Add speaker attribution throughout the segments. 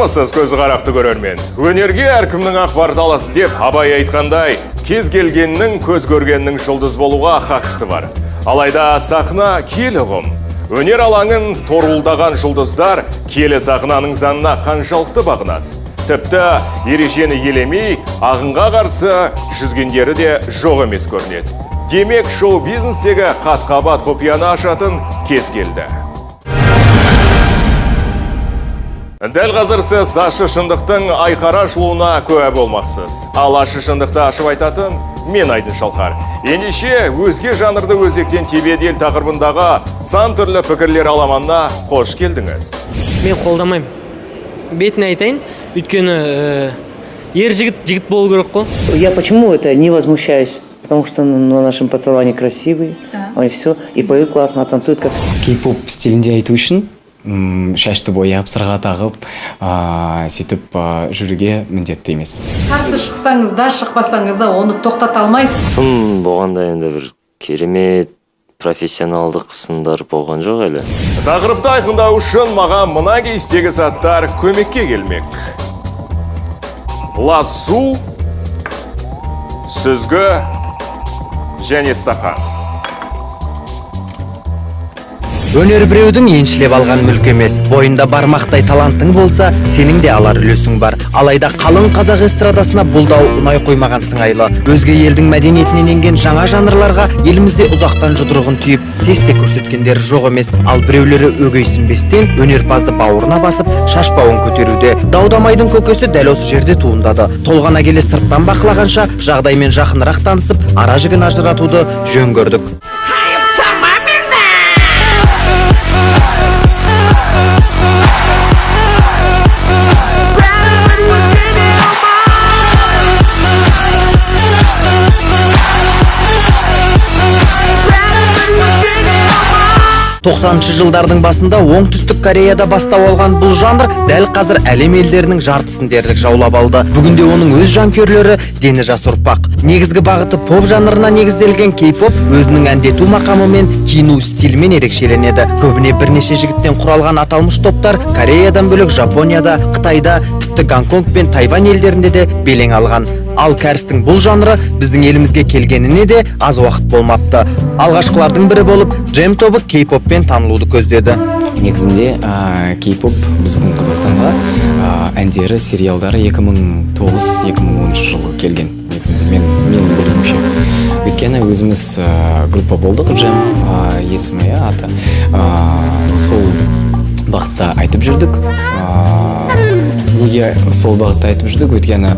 Speaker 1: Саламатсыз көзі қарақты көрермен. Өнерге әркімнің ақпар таласы деп Абай айтқандай, кез келгеннің көз көргеннің жұлдыз болуға хақысы бар. Алайда сахна киелі ұғым. Өнер алаңын торуылдаған жұлдыздар киелі сахнаның заңына қаншалықты бағынады. Тіпті ережені елемей, ағынға қарсы жүзгендері де жоқ емес көрінеді. Демек, шоу-бизнестегі қат-қабат құпияны ашатын кез келді. Дәл қазір сіз ащы шындықтың айқара ашылуына куә болмақсыз. Ал ащы шындықты ашып айтатын мен Айдын Шалқар. Ендеше өзге жанрды өзектен тебедел тақырыбындағы сан түрлі пікірлер аламанына қош келдіңіз.
Speaker 2: Мен қолдамаймын. Бетін айтайын, өйткені ер жігіт болу керек қой.
Speaker 3: Я почему это не возмущаюсь? Потому что на нашем пацане красивый, он все, и поет классно, танцует как...
Speaker 4: Кей-поп стилінде айту үшін шашты бояп, сырға тағып, сөйтіп жүруге міндетті емес.
Speaker 5: Қарсы шықсаңыз да, шықпасаңыз да оны тоқтата алмайсыз.
Speaker 6: Сын болғанда енді бір керемет профессионалдық сындар болған жоқ әлі.
Speaker 1: Тақырыпты айқындау үшін маған мына кейстегі заттар көмекке келмек. Ласу, сүзгі және стақан.
Speaker 7: Өнер біреудің еншілеп алған мүлкі емес. Бойында бармақтай талантың болса, сенің де алар үлесің бар. Алайда қалың қазақ эстрадасына бұл дау ұнай қоймаған сыңайлы. Өзге елдің мәдениетінен енген жаңа жанрларға елімізде ұзақтан жұдырығын түйіп, сесте көрсеткендер жоқ емес. Ал біреулері өгейсінбестен өнерпазды бауырына басып, шашбауын көтеруде. Даудамайдың көкесі дәл осы жерде туындады. Толғана келе сырттан бақылағанша, жағдаймен жақынырақ танысып, ара жігін ажыратуды жөн көрдік. 90-шы жылдардың басында оңтүстік Кореяда бастау алған бұл жанр дәл қазір әлем елдерінің жартысын дерлік жаулап алды. Бүгінде оның өз жанкүйерлері дені жас ұрпақ. Негізгі бағыты поп жанрына негізделген кей-поп өзінің әндету мақамы мен киіну стилімен ерекшеленеді. Көбіне бірнеше жігіттен құралған аталмыш топтар Кореядан бөлек Жапонияда, Қытайда, тіпті Гонконг пен Тайвань елдерінде де белең алған. Ал кәрістің бұл жанры біздің елімізге келгеніне де аз уақыт болмапты. Алғашқылардың бірі болып, Джем тобы кей-поппен танылуды көздеді.
Speaker 4: Негізінде кей-поп біздің Қазақстанға әндері, сериалдары 2009-2010 жылы келген. Негізінде мен білуімше. Өйткені өзіміз группа болдық, Джем есімі аты. Сол бағытта айтып жүрдік. Неге сол бағытта айтып жүрдік? Өйткені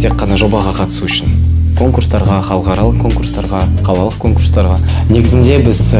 Speaker 4: тек қана жобаға қатысу үшін. Конкурстарға, халықаралық конкурстарға, қалалық конкурстарға. Негізінде біз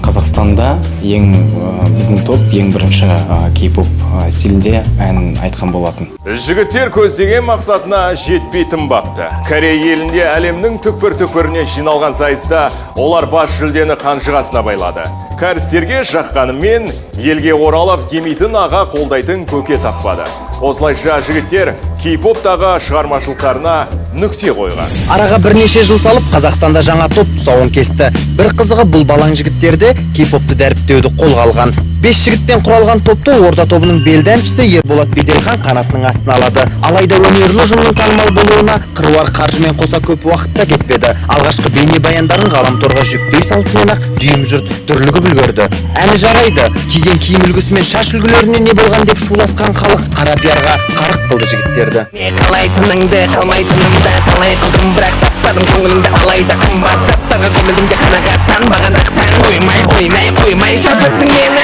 Speaker 4: Қазақстанда біздің топ ең бірінші кей-поп стилінде ән айтқан болатын.
Speaker 1: Жігіттер көздеген мақсатына жетпей тынбапты. Корея елінде әлемнің түкпір-түкпіріне жиналған сайыста олар бас жүлдені қанжығасына байлады. Кәрістерге жаққанымен елге оралып демейтін аға қолдайтын көке таппады. Осылайша жігіттер кей-поптағы шығармашылықтарына нүкте қойған.
Speaker 7: Араға бірнеше жыл салып, Қазақстанда жаңа топ тұсауын кесті. Бір қызығы бұл балаң жігіттерді кей-попты дәріптеуді қолға алған. 5 жігіттен құралған топты Орда тобының белді әншісі Ерболат Беделхан қанатының астына алады. Алайда өнерлі ұжымның танымал болуына қыруар қаржымен қоса көп уақытта кетпеді. Алғашқы бейнебаяндарын ғаламторға жүктей салысымен-ақ дүйім жұрт дүрлігіп үлгерді. Әні жарайды, киген киім үлгісі мен шаш үлгілеріне не болған деп шуласқан халық қара пиарға қарық қылды жігіттерді.
Speaker 2: Қалайтыныңды, қалмайтынымды, қалай қылдым, бірақ таппадым көңілімді, алайда қымбат таптарға көңілімде қанағаттанбаған ақтан қоймай шарпаттың мені.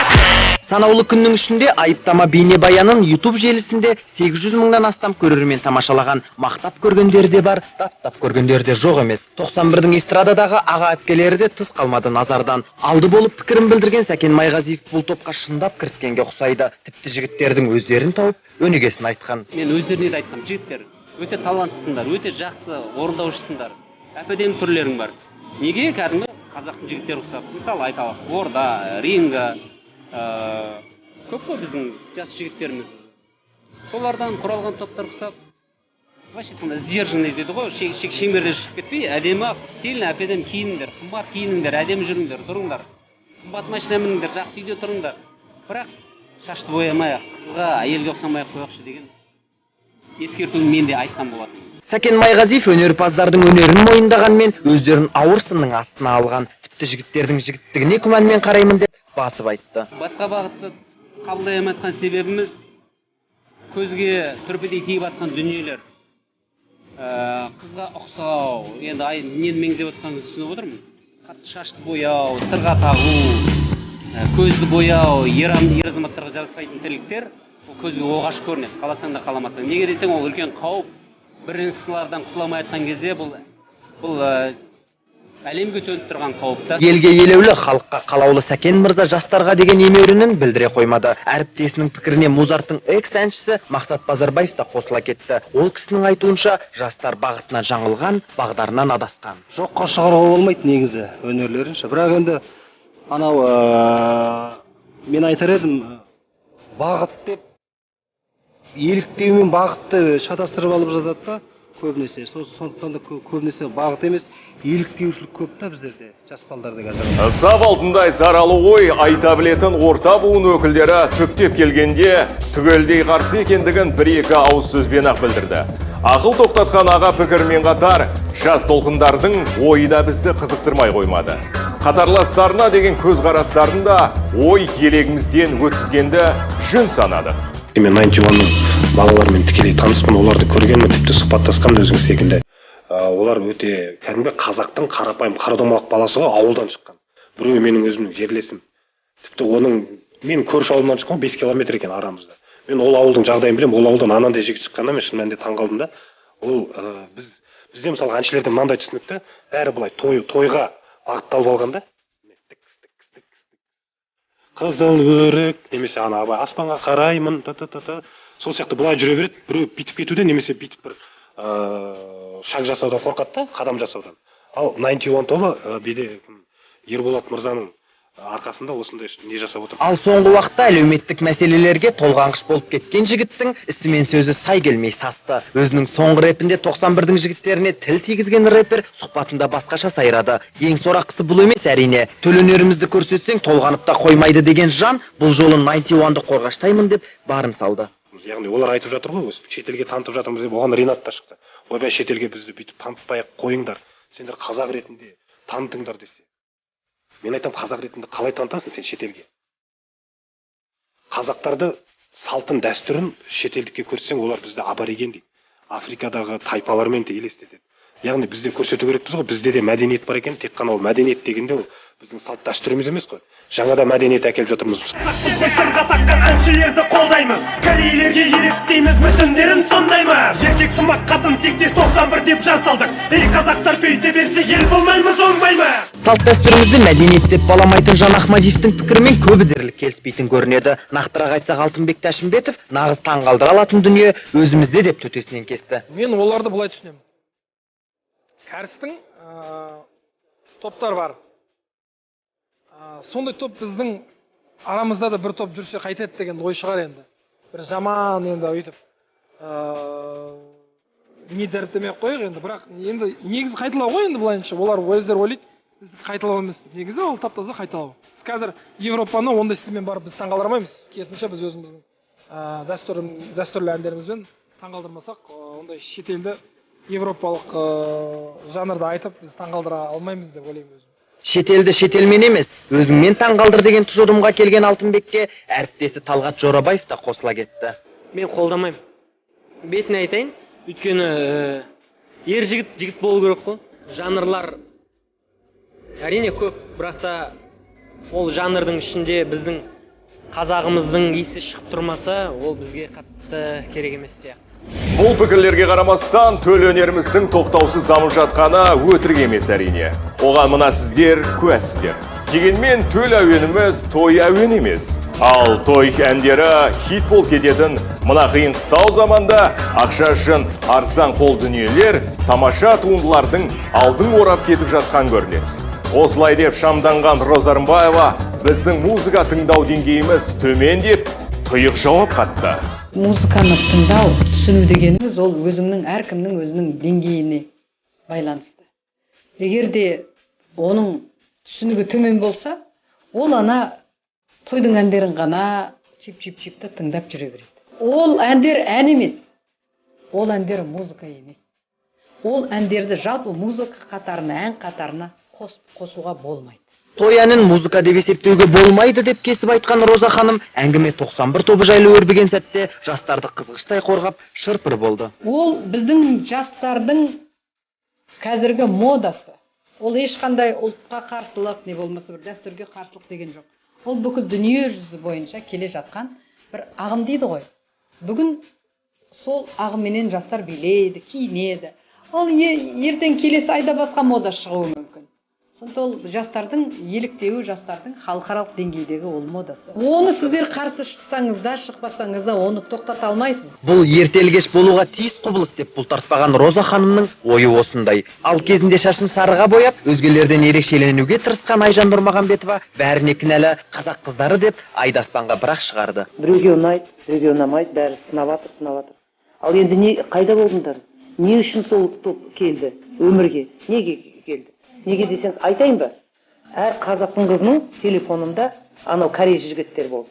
Speaker 7: Санаулы күннің ішінде айыптама бейнебаянын YouTube желісінде 800 мыңнан астам көрермен тамашалаған. Мақтап көргендері де бар, даттап көргендері де жоқ емес. 91-дің эстрададағы аға әпкелері де тыс қалмады назардан. Алды болып пікірін білдірген Сәкен Майғазиев бұл топқа шындап кіріскенге ұқсайды. Тіпті жігіттердің өздерін тауып, өнегесін айтқан.
Speaker 8: Мен өздеріне де айтқам, жігіттер өте таланттысыңдар, өте жақсы орындаушысыңдар. Әп-әдемі түрлерің бар. Неге кәдімгі қазақтың жігіттері ұқсап? Мысалы айталық, Орда, Ринга, көп қой біздің жас жігіттеріміз. Солардан құралған топтар ұқсап, вообще сдержанный дейді ғой, шеңберден шығып кетпей, әдемі, стильный, әп-әдемі киініңдер, қымбат киініңдер, әдемі жүріңдер, тұрыңдар. Қымбат машина мініңдер, жақсы үйде тұрыңдар. Бірақ шашты боямай қызға әйелге ұқсамай қояқшы деген ескертуін мен де айтқан болатын.
Speaker 7: Сәкен Майғазиев өнерпаздардың өнерін мойындағанмен өздерін ауыр сынның астына алған. Тіпті жігіттердің жігіттігіне күмәнмен қараймын деп басып айтты.
Speaker 8: Басқа бағытты қабылдай алмайтқан себебіміз көзге түрпідей тиіп атқан дүниелер. Қызға ұқсау, енді нені меңзеп отқанын түсініп отырмын. Қатты шашты бояу, сырға тағу, көзді бояу, ер азаматтарға жараспайтын тірліктер ол көзге оғаш көрінеді, қаласаң да қаламасаң. Неге десең, ол үлкен қауіп. Бірінші сылардан құтыламай жатқан кезде бұл әлемге төніп тұрған қауіпті.
Speaker 7: Елге елеулі, халыққа қалаулы Сәкен мырза жастарға деген емеурінін білдіре қоймады. Әріптесінің пікіріне Музарттың экс-әншісі Мақсат Базарбаев та қосыла кетті. Ол кісінің айтуынша, жастар бағытынан жаңылған, бағдарынан адасқан.
Speaker 9: Жоққа шығаруға болмайды негізі өнерлерінше. Бірақ енді анау мен айтар едім, бағыт деп еліктеу мен бағытты шатастырып алып жатады да көбінесе. Сондықтан да көбінесе бағыт емес, еліктеушілік көп та біздерде, жас балдарда қазір.
Speaker 1: Сап алтындай саралы ой айта білетін орта буын өкілдері түптеп келгенде түгелдей қарсы екендігін бір-екі ауыз сөзбен-ақ білдірді. Ақыл тоқтатқан аға пікірмен қатар, жас толқындардың ойы да бізді қызықтырмай қоймады. Қатарластарына деген көзқарастарын да ой елегімізден өткізгенді жөн санадық.
Speaker 10: Мен 91-ның балалармен тікелей таныспын, оларды көргенмін, тіпті сұхбаттасқам өзіңіз секілді. Олар өте кәдімгі қазақтың қарапайым қарадомалақ баласы ғой, ауылдан шыққан. Біреу менің өзімнің жерлесім. Тіпті оның мен көрші ауылдан шыққан 5 километр екен арамызда. Мен ол ауылдың жағдайын білем, ол ауылдан анандай жігіт шыққанда мен шын мәнінде таңғалдым да. Ол бізде мысалы әншілерде мынандай түсінікті, бәрі былай тойға бағытталып алған да. Қызыл өрік, немесе абай аспанға қараймын, сол сияқты былай жүре береді, біреу битіп кетуден, немесе битіп бір шаг жасаудан қорқады да, қадам жасаудан. Ал 91 тобы биде Ерболат мырзаның арқасында осындай не жасап отыр.
Speaker 7: Ал соңғы уақытта әлеуметтік мәселелерге толғанғыш болып кеткен жігіттің ісі мен сөзі сай келмей састы. Өзінің соңғы рэпінде 91-дің жігіттеріне тіл тигізген рэпер сұхбатында басқаша сайрады. Ең сорақысы бұл емес әрине. Төл өнерімізді көрсетсең толғанып та қоймайды деген жан бұл жолы 91-ды қорғаштаймын деп барын салды.
Speaker 10: Яғни олар айтып жатыр ғой, шетелге танытып жатырмыз деп, оған Ринат та шықты. Ойбай, шетелге бізді бүйтіп танытпай-ақ қойыңдар. Сендер қазақ ретінде танытыңдар десе. Мен айтам, қазақ ретінде қалай танытасың сен шетелге? Қазақтарды салтын, дәстүрін шетелдікке көрсең, олар бізді абориген дейді. Африкадағы тайпалармен де елестетеді. Яғни бізде көрсету керекпіз ғой, бізде де мәдениет бар екен, тек қана ол мәдениет дегенде ол біздің салт дәстүріміз емес қой. Жаңада мәдениет әкеліп жатырмыз.
Speaker 11: Сырға таққан әншілерді қолдаймыз, корейлерге еліктейміз, мүсіндерін сомдаймыз. Еркек сымақ қатын тектес 91 деп жасалдық. Ей қазақтар пейте берсе ел болмаймыз, оңбай ма?
Speaker 7: Салт дәстүрімізді мәдениет деп баламайтын Жан Ахмадиевтің пікірімен көбі дерлік келіспейтін көрінеді. Нақтырақ айтсақ Алтынбек Тәшімбетов нағыз таңғалдыра алатын дүние өзімізде деп төтесінен кесті.
Speaker 12: Мен оларды былай түсінемін. Кәрістің топтар бар. Сондай топ біздің арамызда да бір топ жүрсе қайтеді деген ой шығар енді. Бір жаман енді өйтіп не дәріптемей қойық енді, бірақ енді негізі қайталау ғой енді былайынша. Олар өздері ойлайды, біз қайталау емес деп. Негізі ол таптаза қайталау. Қазір Европаны ондай стильмен барып біз таңғалдырмаймыз. Керісінше біз өзіміздің дәстүрлі әндерімізбен таңғалдырмасақ, ондай шетелді европалық жанрды айтып біз таңғалдыра алмаймыз деп ойлаймын өзім.
Speaker 7: Шетелді шетелмен емес, өзіңмен таңғалдыр деген тұжырымға келген Алтынбекке әріптесі Талғат Жорабаев та қосыла кетті.
Speaker 13: Мен қолдамаймын. Бетіне айтайын, өйткені ер жігіт болу керек қой. Жанрлар әрине көп, бірақ та ол жанрдың ішінде біздің қазағымыздың иісі шығып тұрмаса, ол бізге қатты керек емес сияқты.
Speaker 1: Бұл пікірлерге қарамастан төл өнеріміздің тоқтаусыз дамып жатқаны өтірік емес әрине. Оған мына сіздер куәсіздер. Дегенмен төл әуеніміз той әуен емес. Ал той әндері хит болып кететін мына қиын қыстау заманда ақша үшін арзан қол дүниелер тамаша туындылардың алдын орап кетіп жатқан көрінеді. Осылай деп шамданған Роза Рымбаева біздің музыка тыңдау деңгейіміз төмен деп тұйық жауап қатты.
Speaker 5: Музыканы тыңдау, түсіну дегеніңіз ол өзіңнің әркімнің өзінің деңгейіне байланысты. Егер де оның түсінігі төмен болса, ол ана тойдың әндерін ғана, чип-чип-чипті тыңдап жүре береді. Ол әндер ән емес. Ол әндер музыка емес. Ол әндерді жалпы музыка қатарына, ән қатарына қосуға болмайды.
Speaker 7: Той әнін музыка деп есептеуге болмайды деп кесіп айтқан Роза ханым әңгіме 91 тобы жайлы өрбіген сәтте жастарды қызғыштай қорғап шырпыр болды.
Speaker 5: Ол біздің жастардың қазіргі модасы. Ол ешқандай ұлтқа қарсылық, не болмаса бір дәстүрге қарсылық деген жоқ. Ол бүкіл дүние жүзі бойынша келе жатқан бір ағым дейді ғой. Бүгін сол ағымменен жастар билейді, киінеді. Ол ертең келесі айда басқа мода шығуы мүмкін. Сонда ол жастардың еліктеуі, жастардың халықаралық деңгейдегі ол модасы. Оны сіздер қарсы шықсаңыз да, шықпасаңыз да оны тоқтата алмайсыз.
Speaker 7: Бұл ертелгеш болуға тиіс құбылыс деп бұлтартпаған Роза ханымның ойы осындай. Ал кезінде шашын сарыға бояп, өзгелерден ерекшеленуге тырысқан Айжан Нұрмағамбетова бәріне кінәлі қазақ қыздары деп айдаспанға бірақ шығарды.
Speaker 3: Біреуге ұнайды, біреуге ұнамайды, бәрі сынаватыр. Ал енді қайда болдыңдар? Не үшін сол топ келді өмірге? Неге келді? Неге десеңіз айтайын ба? Әр қазақтың қызының телефонында анау корей жігіттер болды.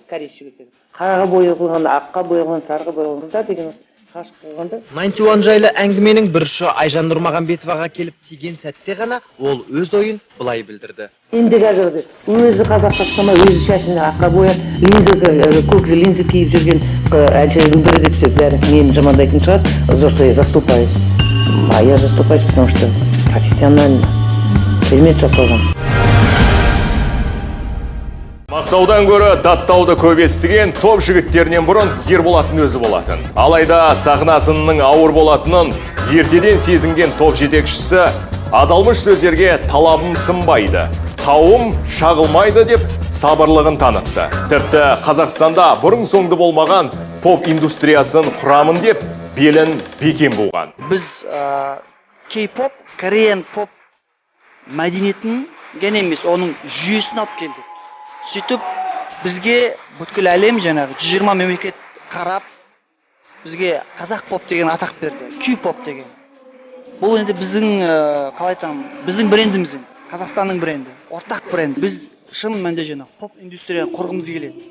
Speaker 3: Қараға боялған, аққа боялған, сарыға боялған қыздар деген қашық болғанда.
Speaker 7: 91 жайлы әңгіменің бір ұшы Айжан Нұрмағамбетоваға келіп тиген сәтте ғана ол өз ойын былай білдірді.
Speaker 3: Енді қазірде өзі қазаққа ұқсамай, өзі шашын аққа бояп, көк линза киіп жүрген әншілердің бірі деп сөз бәрі мені жамандайтын шығар. За что я заступаюсь. А я заступаюсь, потому что профессионально. Керемет жасалған.
Speaker 1: Мақтаудан көрі даттауды көп естіген топ жігіттерінен бұрын Ерболаттың өзі болатын. Алайда сахнасының ауыр болатынын ертеден сезінген топ жетекшісі адалмыш сөздерге талабым сынбайды, тауым шағылмайды деп сабырлығын танытты. Тіпті Қазақстанда бұрын соңды болмаған поп индустриясын құрамын деп белін бекем болған.
Speaker 14: Біз кей-поп, кореян поп мәдениетін гене емес, оның жүйесін алып келдік. Сөйтіп бізге бүткіл әлем жаңағы 120 мемлекет қарап, бізге қазақ поп деген атақ берді, кей-поп деген. Бұл енді біздің, қалай айтам, біздің брендіміз, Қазақстанның бренді, ортақ бренд. Біз шын мәнінде жаңағы поп индустрияны құрғымыз келеді.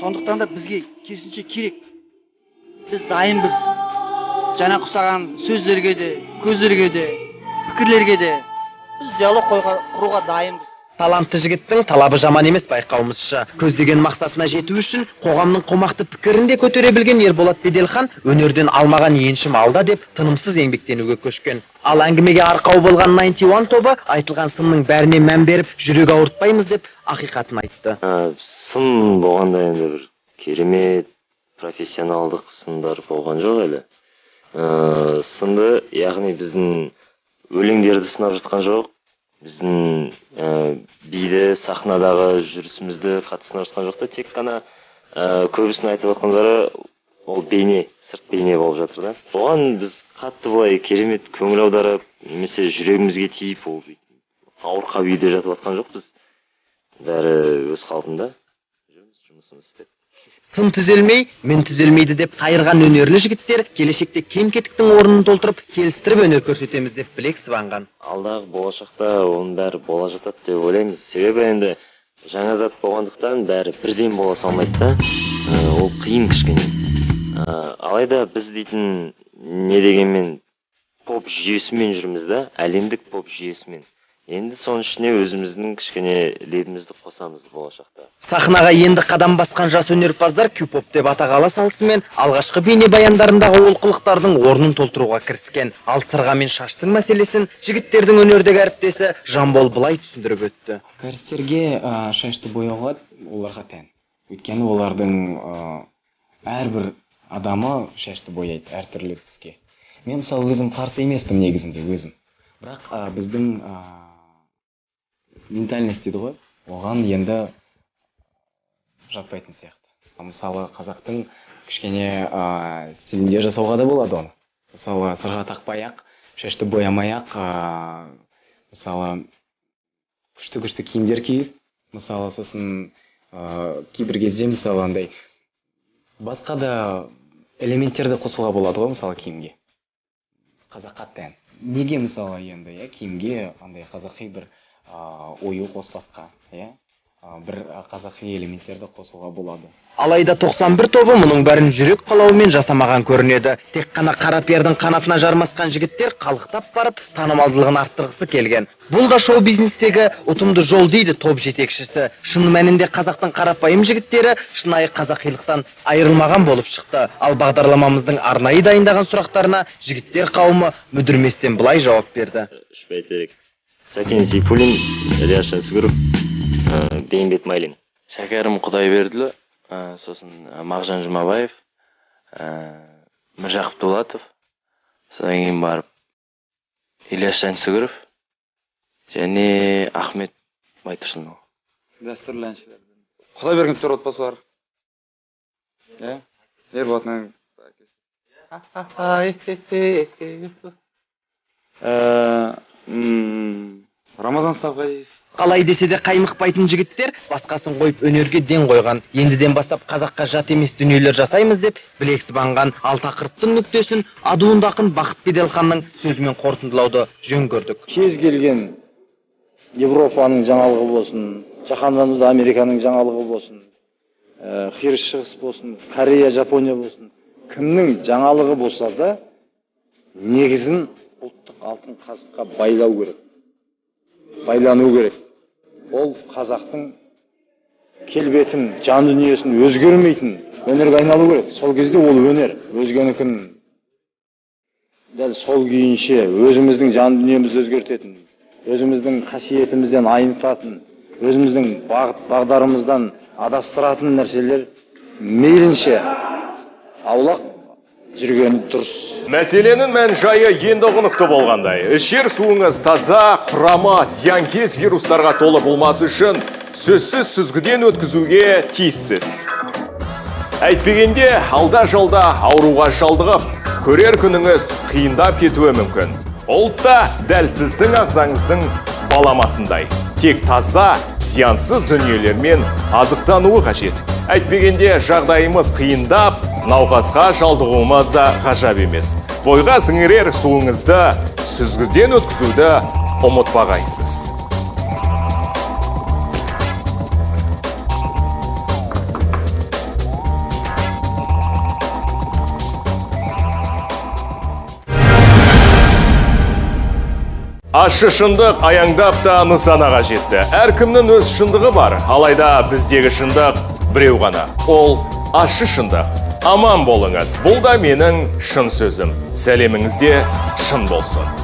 Speaker 14: Сондықтан да бізге керісінше керек. Біз дайынбыз. Жаңа құсаған сөздерге де, көздерге де, пікірлерге де біз диалог құруға дайынбыз.
Speaker 7: Талантты жігіттің талабы жаман емес байқауымызша. Көздеген мақсатына жету үшін қоғамның қомақты пікірін де көтере білген Ерболат Беделхан өнерден алмаған еншім алда деп тынымсыз еңбектенуге көшкен. Ал әңгімеге арқау болған 91 тобы айтылған сынның бәріне мән беріп, жүрек ауыртпаймыз деп ақиқатын айтты.
Speaker 6: Сын болғанда енді бір керемет профессионалдық сындар болған жоқ әлі. Сынды, яғни біздің өлеңдерді сынап жатқан жоқ. Біздің биді, сахнадағы жүрісімізді қатысына жатқан жоқта, тек қана көбісін айтып жатқандары ол бейне, сырт бейне болып жатыр да. Оған біз қатты былай керемет көңіл аударып, немесе жүрегімізге тиіп, ол ауырқа үйде жатып жатқан жоқ, біз бәрі өз қалпында жұмысымыз істеп.
Speaker 7: Сын түзелмей, мен түзелмейді деп қайырған өнерлі жігіттер келешекте кем-кетіктің орнын толтырып, келістіріп өнер көрсетеміз деп білек сыбанған.
Speaker 6: Алдағы болашақта оның бәрі бола жатады деп ойлаймыз. Себебі енді жаңа зат болғандықтан бәрі бірден бола салмайды да. Ол қиын кішкене. Алайда біз дейтін не дегенмен поп жүйесімен жүрміз да, әлемдік поп жүйесімен. Енді соның ішіне өзіміздің кішкене лебімізді қосамыз болашақта.
Speaker 7: Сахнаға енді қадам басқан жас өнерпаздар кей-поп деп атақ ала салысымен алғашқы бейне баяндарындағы олқылықтардың орнын толтыруға кіріскен. Ал сырға мен шаштың мәселесін жігіттердің өнердегі әріптесі Жамбол былай түсіндіріп өтті.
Speaker 4: Кәрістерге шашты бояуға оларға тән. Өйткені олардың әрбір адамы шашты бояйды әртүрлі түске. Мен мысалы өзім қарсы емеспін негізінде өзім. Бірақ біздің ментальность дейді ғой, оған енді жатпайтын сияқты. Мысалы қазақтың кішкене стилінде жасауға да болады оны. Мысалы сырға тақпай-ақ, шашты боямай-ақ, мысалы күшті киімдер киіп, мысалы сосын кейбір кезде мысалы андай басқа да элементтерді қосуға болады ғой, мысалы киімге. Қазаққа тән. Неге мысалы енді киімге андай қазақи бір ою қоспасқа, бір қазақи элементтерді қосуға болады.
Speaker 7: Алайда 91 тобы мұның бәрін жүрек қалауымен жасамаған көрінеді. Тек қана қара пердің қанатына жармасқан жігіттер қалықтап барып, танымалдылығын арттырғысы келген. Бұл да шоу-бизнестегі ұтымды жол дейді топ жетекшісі. Шын мәнінде қазақтың қарапайым жігіттері шынайы қазақилықтан айырылмаған болып шықты. Ал бағдарламамыздың арнайы дайындаған сұрақтарына жігіттер қауымы мүдірместен былай жауап берді.
Speaker 6: Сәкен Сейфуллин, Ильяс Жансүгіров, Бейімбет Майлин.
Speaker 15: Шәкәрім Құдайберділі, сосын Мағжан Жұмабаев, Міржақып Дулатов, содан кейін барып Ильяс Жансүгіров және Ахмет Байтұрсынов.
Speaker 16: Дәстүрлі әншілерден. Құдайбергенов төр отбасы бар. Ерболаттың Рамазан Ставғазиев.
Speaker 7: Қалай десе де қаймықпайтын жігіттер басқасын қойып өнерге ден қойған. Ендіден бастап қазаққа жат емес дүниелер жасаймыз деп білек сыбанған ал тақырыптың нүктесін адуынды ақын Бақыт Беделханның сөзімен қорытындылауды жөн көрдік.
Speaker 9: Кез келген Европаның жаңалығы болсын, жаһандануда Американың жаңалығы болсын, Қиыр Шығыс болсын, Корея, Жапония болсын, кімнің жаңалығы болса да негізін ұлттық алтын қазыққа байлау керек. Байлану керек. Ол қазақтың келбетін, жан дүниесін өзгермейтін өнерге айналу керек. Сол кезде ол өнер, өзгенікін дәл сол күйінше өзіміздің жан дүниемізді өзгертетін, өзіміздің қасиетімізден айнытатын, өзіміздің бағыт бағдарымыздан адастыратын нәрселер мейлінше аулақ жүргені дұрыс.
Speaker 1: Мәселенің мән жайы енді ұғынықты болғандай. Ішер суыңыз таза, құрама, зиянкес вирустарға толы болмасы үшін сөзсіз сүзгіден өткізуге тиіссіз. Әйтпегенде алда жалда ауруға шалдығып, көрер күніңіз қиындап кетуі мүмкін. Ұлтта дәл сіздің ағзаңыздың баламасындай. Тек таза, зиянсыз дүниелермен азықтануы қажет. Әйтпегенде жағдайымыз қиындап, науқасқа шалдығуымыз да ғажап емес. Бойға сіңірер суыңызды сүзгіден өткізуді ұмытпағайсыз. Ащы шындық аяңдап та нысанаға жетті. Әркімнің өз шындығы бар, алайда біздегі шындық біреу ғана. Ол ащы шындық. Аман болыңыз. Бұл да менің шын сөзім. Сәлеміңізде шын болсын.